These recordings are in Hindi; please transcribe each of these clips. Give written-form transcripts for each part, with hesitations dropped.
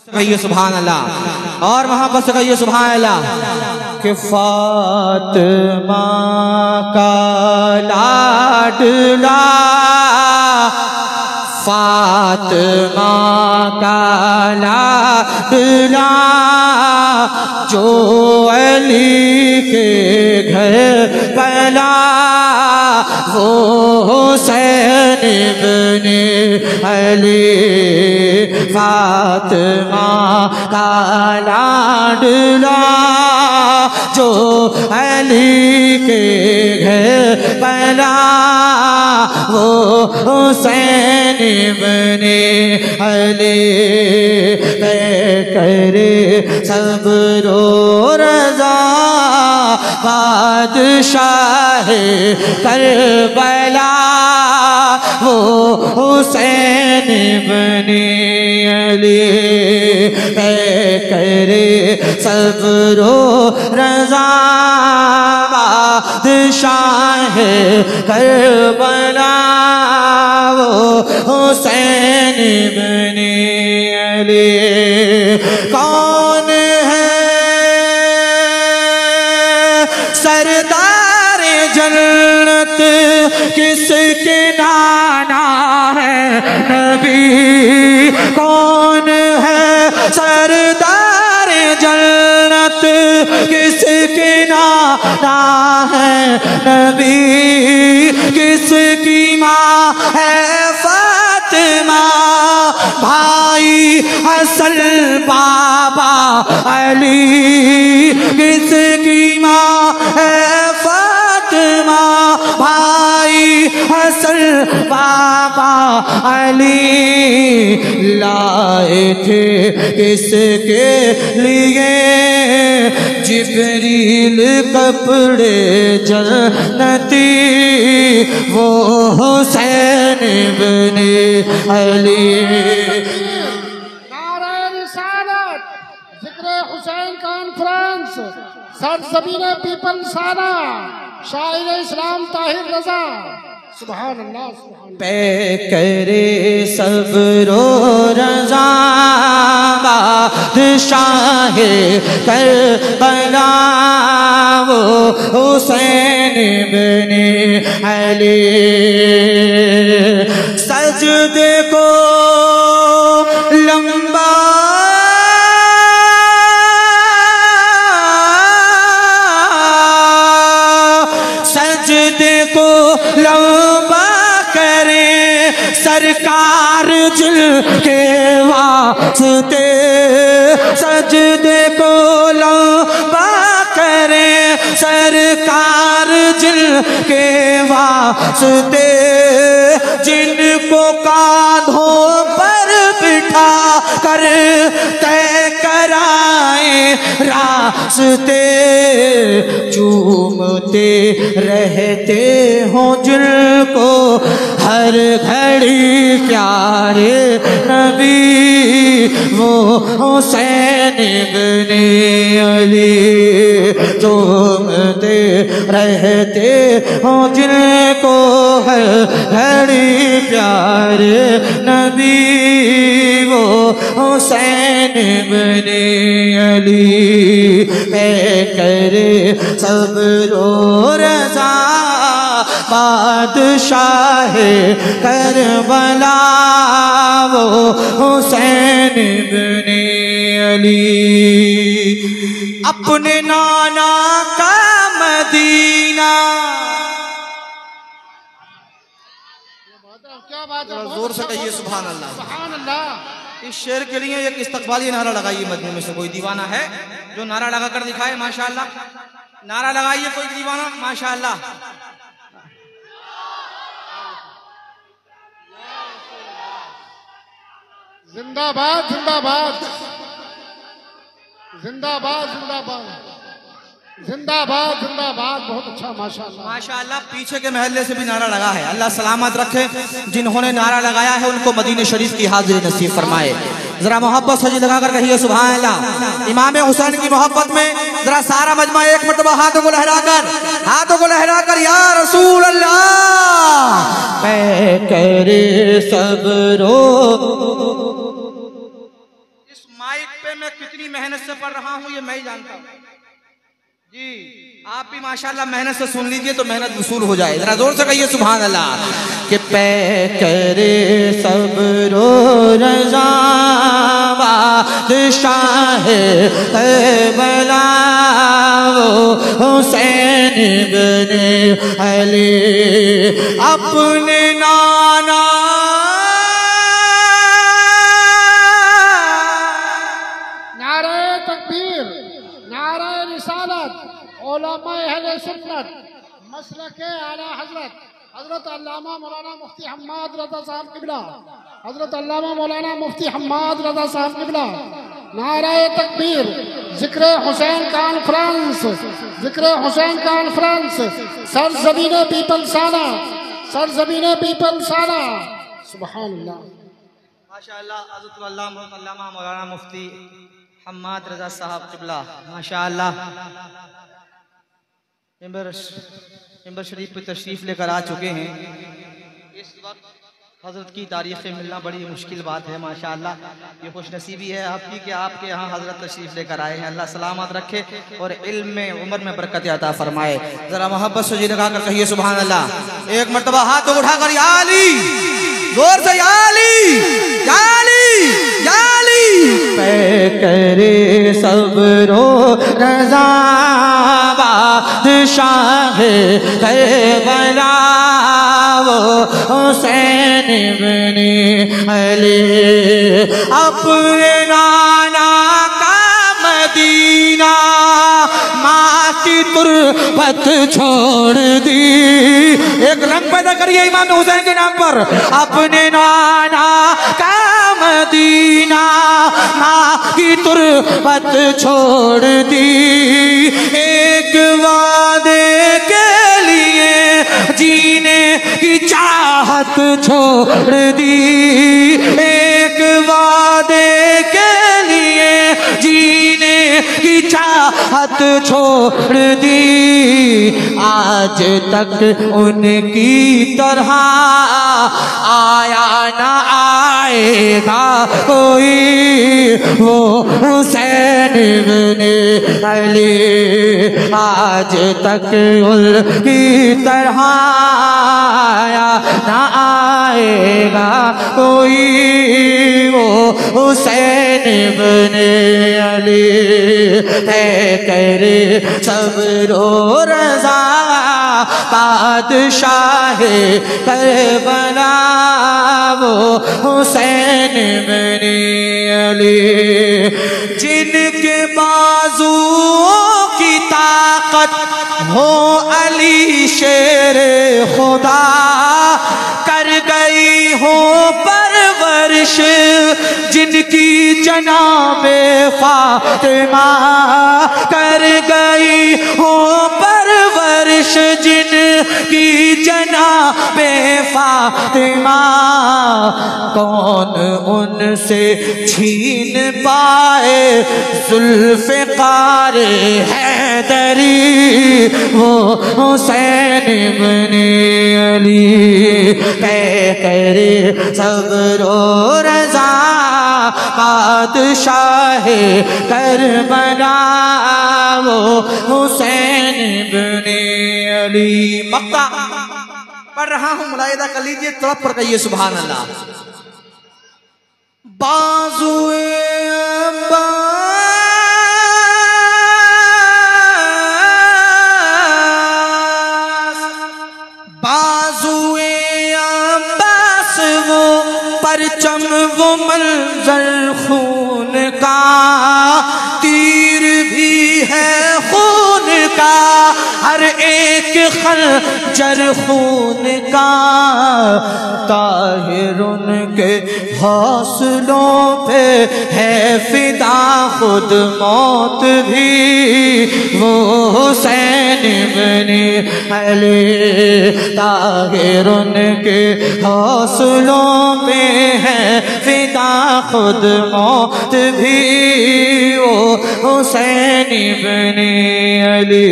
कहिए सुभान अल्लाह, और मोहब्बत से कहिए सुभान अल्लाह। कि फातिमा का लाडला, फातिमा का लाडला, जो अली के घर पला, वो हुसैन इब्ने अली। फातिमा का लाडला, जो अली के घर पला, वो हुसैन इब्ने अली। करे सब्रो रज़ा बादशाह करबला, वो हुसैन इब्ने अली। करे सब्रो रज़ा बादशाह करबला, वो हुसैन इब्ने अली। कौन है सरदार जन्नत, किसके नाना है नबी। कौन है सरदार जन्नत, किसके नाना है नबी। किसकी माँ है फातिमा, भाई हसन बाबा अली। किसकी माँ है फातिमा, भाई हसन बाबा अली। लाए थे किसके लिए जिब्रील कपड़े जन्नती, वो हुसैन इब्ने अली। नारे रिसालत, जिक्र हुसैन कॉन्फ्रेंस, सरज़मीन पीपल साना, शायर इस्लाम ताहिर रजा। सुभान अल्लाह, सुभान अल्लाह। पे करे सब्रो रज़ा बादशाह करबला, वो हुसैन इब्ने अली। सजदे को लंबा सजदे को लंबा करे सरकार जिनके वास्ते। सजदे को लंबा करे सरकार जिनके वास्ते, जिनको कांधों पर बिठा कर तय कराए रास्ते। चूमते रहते हो जिनको हर घड़ी प्यारे नबी, वो हुसैन इब्ने अली। चूमते रहते हो जिनको हर घड़ी प्यारे नबी, वो हुसैन इब्ने अली। करे सब्रो रज़ा बादशाह करबला, वो हुसैन इब्ने अली। अपने नाना का मदीना, क्या बात है, जोर से कहिए सुभान अल्लाह। सुभान अल्लाह। इस शेर के लिए एक इस्तकबाली नारा लगाइए। मजनू में से कोई दीवाना है जो नारा लगा कर दिखाए? माशाअल्लाह, नारा लगाइए कोई दीवाना, माशाअल्लाह। जिंदाबाद जिंदाबाद जिंदाबाद जिंदाबाद जिंदाबाद जिंदाबाद। बहुत अच्छा, माशाअल्लाह माशाअल्लाह। पीछे के महल्ले से भी नारा लगा है। अल्लाह सलामत रखे जिन्होंने नारा लगाया है, उनको मदीने शरीफ की हाजिरी नसीब फरमाए। जरा मोहब्बत सजी लगा कर कहिए सुभान अल्लाह। इमाम हुसैन की मोहब्बत में जरा सारा मजमा एक मरतबा हाथों को लहराकर या रसूल अल्लाह मैं करे सब्रो। इस माइक पे मैं कितनी मेहनत से पढ़ रहा हूँ ये मैं ही जानता हूँ जी। आप भी माशाल्लाह मेहनत से सुन लीजिए तो मेहनत वसूल हो जाए। जरा जोर से कहिए सुभान अल्लाह। कि पै करे सब्रो रज़ा बादशाह करबला हुसैन इब्ने अली अपने नाना उलमाए अहले सुन्नत मसलके आला हजरत हजरत अल्लामा मौलाना मुफ्ती हम्माद रज़ा साहब किबला, हजरत अल्लामा मौलाना मुफ्ती हम्माद रज़ा साहब किबला। नाराए तकबीर। जिक्र हुसैन कॉन्फ्रेंस, जिक्र हुसैन कॉन्फ्रेंस, सरज़मीने पीपल साना, सरज़मीने पीपल साना। सुभान अल्लाह माशाअल्लाह। हजरत अल्लामा मौलाना मुफ्ती हम्माद रज़ा साहब किबला माशाअल्लाह मिंबर शरीफ पे तशरीफ लेकर आ चुके हैं। इस वक्त हजरत की तारीख़ें मिलना बड़ी मुश्किल बात है माशाअल्लाह। ये खुशनसीबी है आपकी कि आपके यहाँ हजरत तशरीफ लेकर आए हैं। अल्लाह सलामत रखे और इल्म में उम्र में बरकत अता फरमाए। जरा मोहब्बत से जी लगा कर कहिए सुभान अल्लाह। एक मरतबा हाथ उठाकर या अली, जोर से या अली, या अली, या अली। पै करे सब्रो रज़ा बादशाह करबला हुसैन इब्ने अली अपने नाना का मदीना माँ की तुरबत छोड़ दी। एक रंग पैदा करिए इमाम हुसैन के नाम पर। अपने नाना का मदीना माँ की तुरबत छोड़ दी। एक वादे के लिए जीने की चाहत छोड़ दी। एक वादे के लिए जीने की चाहत छोड़ दी। आज तक उनकी तरह आया ना आएगा कोई वो हुसैन इब्ने अली। आज तक उनकी तरह आया ना आएगा कोई वो हुसैन इब्ने अली। है करे सब्रो रज़ा बादशाह करबला वो हुसैन इब्ने अली। जिनके बाजुओं की ताकत हो अली शेरे खुदा कर गई हो परवरिश जिनकी जनाबे फातिमा कर गई हो परवरिश जिनकी जनाबे फातिमा। कौन उनसे छीन पाए जुल्फ़िकार हैदरी वो हुसैन इब्ने अली। तय करे सब्रो रज़ा बादशाह करबला वो हुसैन इब्ने अली। मक्का पढ़ रहा हूँ, मुलाहिदा कर लीजिए, तड़प पर कहिए सुभान अल्लाह। बाजुए बाजुए अब्बास वो परचम वो मंजर खून का तीर भी है खून का हर एक खंजर खून का। ताहिर उनके हौसलों पे है फिदा खुद मौत भी वो हुसैन इब्ने अली। ताहिर उनके हौसलों पे है फिदा खुद मौत भी वो हुसैन इब्ने अली।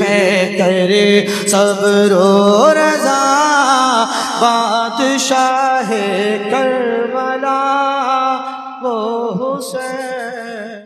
मैं करे सब्रो रज़ा बादशाह कर